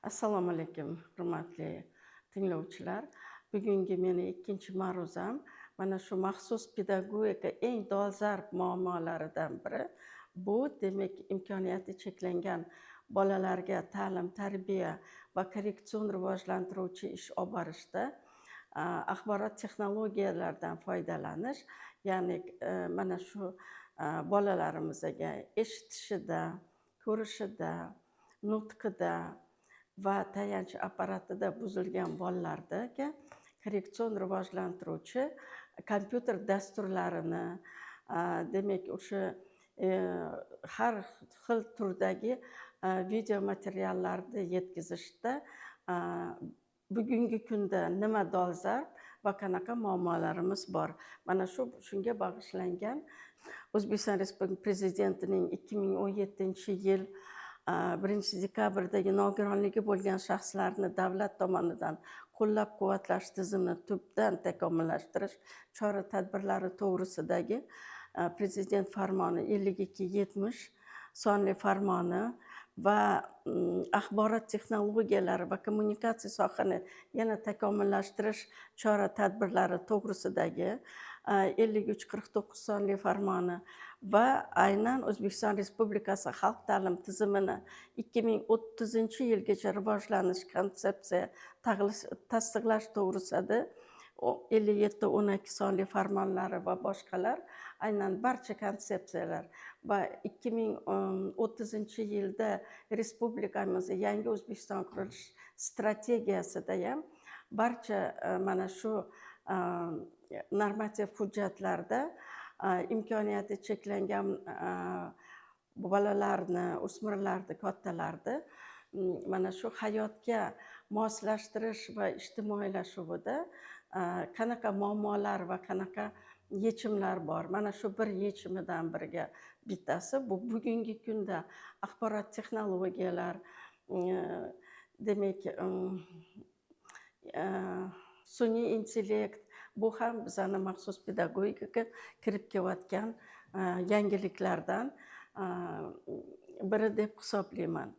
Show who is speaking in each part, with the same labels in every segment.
Speaker 1: Assalomu alaykum, hurmatli tinglovchilar. Bugungi meni ikkinchi ma'ruzam mana shu maxsus pedagogika eng dolzarb muammolaridan biri. Bu demak imkoniyati cheklangan bolalarga ta'lim, tarbiya va korreksion rivojlantiruvchi ish olib borishda axborot texnologiyalaridan foydalanish, ya'ni mana shu bolalarimizga eshitishida, ko'rishida, nutqida va tayanch apparatida buzilgan bolalardagi korreksion rivojlantiruvchi kompyuter dasturlarini, demak o'sha har xil turdagi video materiallarni yetkazishda bugungi kunda nima dolzarb va qanaqa muammolarimiz bor. Mana shunga bag'ishlangan O'zbekiston Respublikasi Prezidentining 2017-yil 1 dekabrdagi nogironligi bo'lgan shaxslarni davlat tomonidan qo'llab-quvvatlash tizimini tubdan takomillashtirish chora-tadbirlari to'g'risidagi Prezident farmoni 5270 sonli farmoni va axborot texnologiyalari va kommunikatsiya sohasini yana takomillashtirish chora-tadbirlari to'g'risidagi 5349 sonli farmoni va aynan O'zbekiston Respublikasi xalq ta'lim tizimini 2030-yilgacha rivojlanish konsepsiya tasdiqlash to'g'risida 5712 sonli farmonlari va boshqalar, aynan barcha konsepsiyalar va 2030-yilda respublikamizda yangi O'zbekiston qurilish strategiyasida ham barcha mana shu normativ hujjatlarda imkoniyati cheklangan bolalarni, o'smirlarni, kattalarni mana shu hayotga moslashtirish va ijtimoiylashuvida qanaqa muammolar va qanaqa yechimlar bor. Mana shu bir yechimidan biriga bittasi bu bugungi kunda axborot texnologiyalar, demak sun'iy intellekt, bu ham bizani maxsus pedagogikaga kirib kelayotgan yangiliklardan biri deb hisoblayman.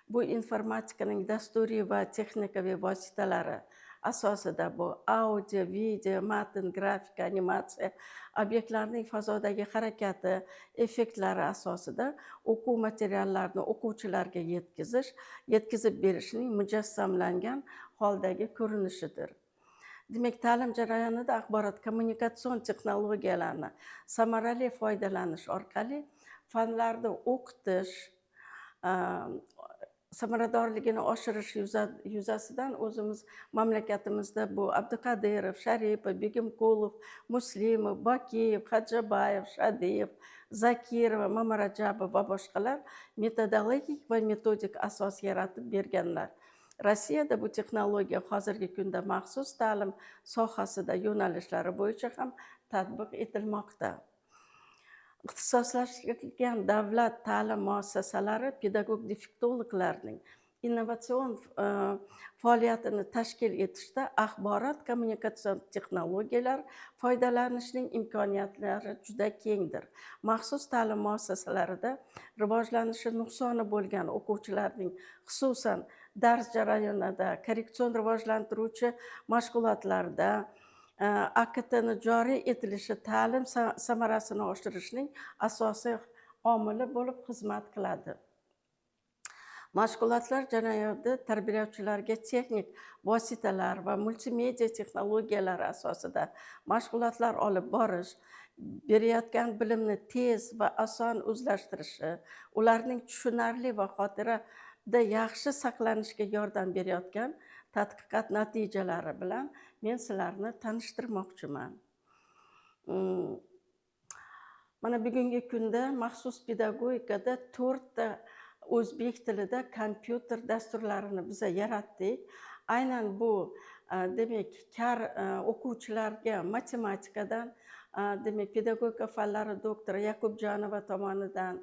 Speaker 1: Bu informatikaning dasturiy va texnikaviy vositalari asosida bu audio, video, matn, grafika, animatsiya obyektlarning fazodagi harakati, effektlari asosida o'quv materiallarini o'quvchilarga yetkazib berishning mujassamlangan holdagi ko'rinishidir. Demak, ta'lim jarayonida axborot kommunikatsion texnologiyalarni samarali foydalanish orqali fanlarni o'qitish, samaradorligini oshirish yuzasidan o'zimiz mamlakatimizda bu Abduqadirov, Sharipov, Begimqulov, Muslimov, Bakiyev, Xadjabayev, Shadiyev, Zakirova, Mamarajabov va boshqalar metodologik va metodik asos yaratib berganlar. Rossiyada bu texnologiya hozirgi kunda maxsus ta'lim sohasida yo'nalishlari bo'yicha ham tatbiq etilmoqda. Ixtisoslashtirilgan davlat ta'lim muassasalari pedagog defektologlarning innovatsion faoliyatini tashkil etishda axborot kommunikatsion texnologiyalar foydalanishning imkoniyatlari juda kengdir. Maxsus ta'lim muassasalarida rivojlanishi nuqsoni bo'lgan o'quvchilarning xususan dars jarayonida, korreksion rivojlantiruvchi mashg'ulotlarda AKTni joriy etilishi ta'lim samarasini oshirishning asosiy omili bo'lib xizmat qiladi. Mashg'ulotlar jarayonida tarbiyachilarga texnik vositalar va multimedia texnologiyalari asosida mashg'ulotlar olib borish, berayotgan bilimni tez va oson o'zlashtirishi, ularning tushunarli va xotirada yaxshi saqlanishiga yordam berayotgan tadqiqot natijalari bilan men sizlarni tanishtirmoqchiman. Mana bugungi kunda maxsus pedagogikada 4 ta o'zbek tilida kompyuter dasturlarini biz yaratdik. Aynan bu demak kar o'quvchilarga matematikadan demak pedagogika fanlari doktori Yakubjonova tomonidan,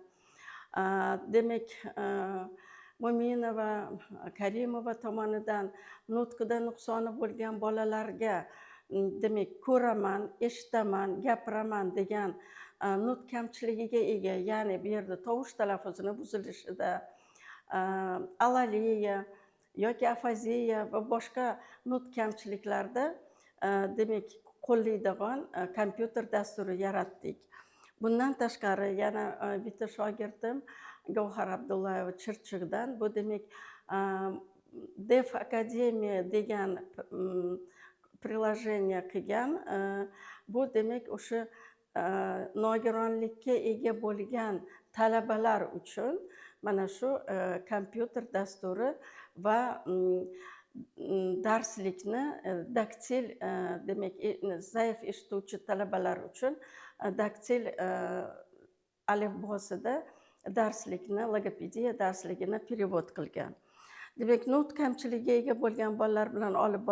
Speaker 1: demak Mo'minova, Karimova tomonidan nutqida nuqsoni bo'lgan bolalarga demak ko'raman, eshitaman, gapiraman degan nutq kamchiligiga ega, ya'ni bu yerda tovush talaffuzini buzilishida, alaliya, yoki afaziya va boshqa nutq kamchiliklarda demak qo'llaydigan kompyuter dasturi yaratdik. Bundan tashqari yana bitta shogirdim Gavhar Abdullayeva Chirchiqdan, bu demak Def Akademiya degan priложение qilgan. Bu demak o'sha nogironlikka ega bo'lgan talabalar uchun mana shu kompyuter dasturi va darslikni daktil demak zaif eshituvchi talabalar uchun daktil alifbosida darslikni, logopediya darsligini perevod qilgan. Demak, nutq kamchiligiga ega bo'lgan bolalar bilan olib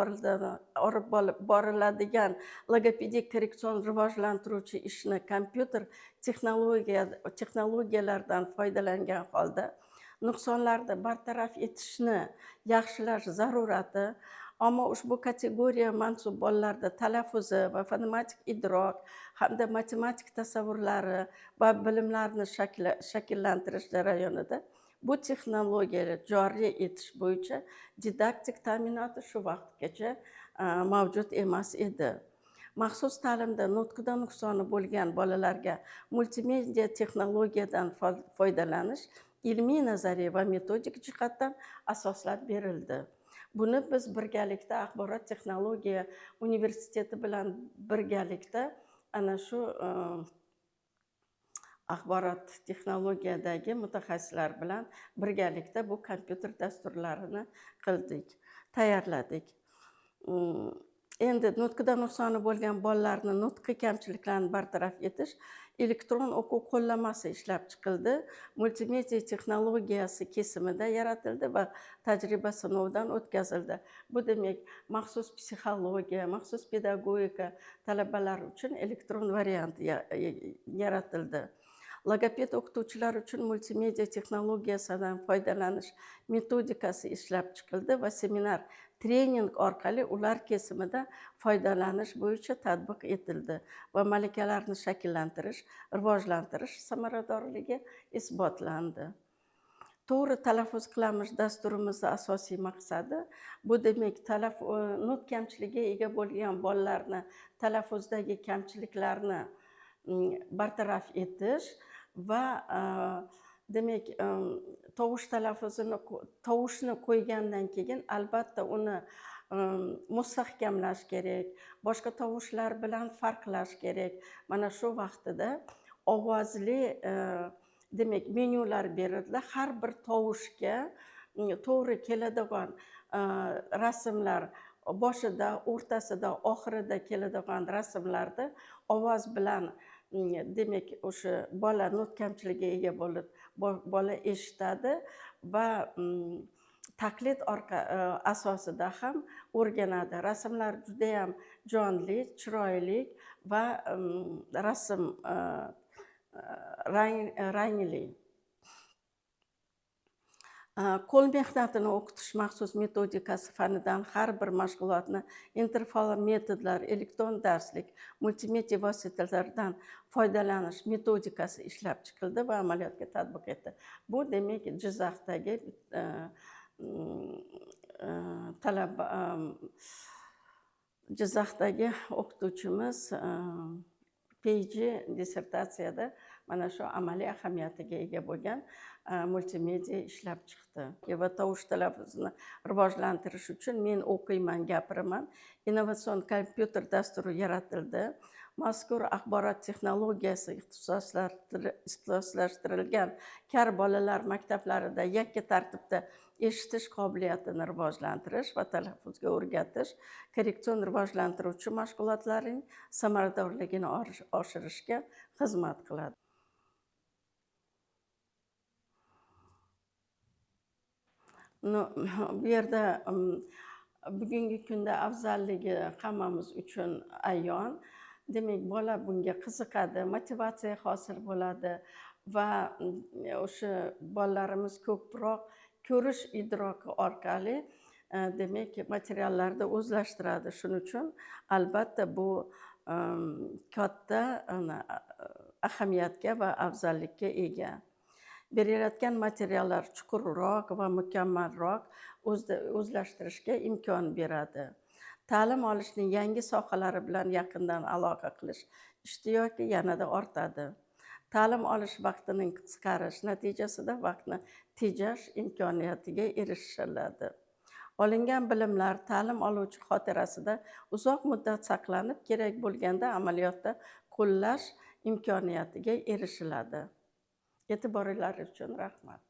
Speaker 1: boriladigan logopedik korreksion rivojlantiruvchi ishni kompyuter texnologiyalaridan foydalangan holda nuqsonlarni bartaraf etishni yaxshilash zarurati, ammo ushbu kategoriya mansub bolalarda talaffuzi va fonematik idrok hamda matematik tasavvurlari va bilimlarini shakllantirish jarayonida bu texnologiyalar joriy etish bo'yicha didaktik ta'minoti shu vaqtgacha mavjud emas edi. Maxsus ta'limda nutqida nuqsoni bo'lgan bolalarga multimedia texnologiyadan foydalanish ilmiy, nazariy va metodik jihatdan asoslab berildi. Buni biz birgalikda Axborot texnologiya universiteti bilan birgalikda ana shu axborot texnologiyadagi mutaxassislar bilan birgalikda bu kompyuter dasturlarini qildik, tayyorladik. Endi nutqida nuqsoni bo'lgan bolalarni nutqiy kamchiliklarini bartaraf etish elektron o'quv qo'llanmasi ishlab chiqildi. Multimedia texnologiyasi kesimida yaratildi va tajriba sinovdan o'tkazildi. Bu demak maxsus psixologiya, maxsus pedagogika talabalar uchun elektron variant yaratildi. Logoped o'qituvchilar uchun multimedia texnologiyasidan foydalanish metodikasi ishlab chiqildi va seminar trening orqali ular kesimida foydalanish bo'yicha tatbiq etildi va malakalarni shakllantirish, rivojlantirish samaradorligi isbotlandi. To'g'ri talaffuz qilamiz dasturimizning asosiy maqsadi bu demak nutq kamchiligiga ega bo'lgan bolalarni talaffuzdagi kamchiliklarni bartaraf etish va demak tovushni qo'ygandan keyin albatta uni mustahkamlash kerak, boshqa tovushlar bilan farqlash kerak. Mana shu vaqtida ovozli demak menyular berildi. Har bir tovushga to'g'ri keladigan rasmlar boshida, o'rtasida, oxirida keladigan rasmlarni ovoz bilan demak o'sha bola nutq kamchiligiga ega bo'lib bola eshitadi va taqlid asosida ham o'rganadi. Rasmlar juda ham jonli, chiroyli va rasm rangli. Qo'l mehnatini o'qitish maxsus metodikasi fanidan har bir mashg'ulotni interfaol metodlar, elektron darslik, multimedia vositalaridan foydalanish metodikasi ishlab chiqildi va amaliyotga tatbiq etildi. Bu demak Jizzaxdagi Jizzaxdagi o'qituvchimiz PhD dissertatsiyada mana shu amaliy ahamiyatiga ega bo'lgan multimedia ishlab chiqdi. Va tovush talaffuzini rivojlantirish uchun men o'qiyman, gapiraman. Innovatsion kompyuter dasturi yaratildi. Mazkur axborot texnologiyasi ixtisoslashtirilgan kar bolalar maktablarida yakka tartibda eshitish qobiliyatini rivojlantirish va talaffuzga o'rgatish, korreksion rivojlantiruvchi mashg'ulotlarning samaradorligini oshirishga xizmat qiladi. Bu yerda bugungi kunda afzalligi hammamiz uchun ayon. Demak, bola bunga qiziqadi, motivatsiya hosil bo'ladi va o'sha bolalarimiz ko'proq ko'rish idroki orqali demak materiallarni o'zlashtiradi. Shuning uchun albatta bu katta ahamiyatga va afzallikka ega. Berilayotgan materiallar chuqurroq va mukammalroq o'zlashtirishga imkon beradi. Ta'lim olishning yangi sohalari bilan yaqindan aloqa qilish ishtiyoki yanada ortadi. Ta'lim olish vaqtining qisqarish natijasida vaqtni tejash imkoniyatiga erishiladi. Olingan bilimlar ta'lim oluvchi xotirasida uzoq muddat saqlanib, kerak bo'lganda amaliyotda qo'llash imkoniyatiga erishiladi. E'tiboringiz uchun rahmat.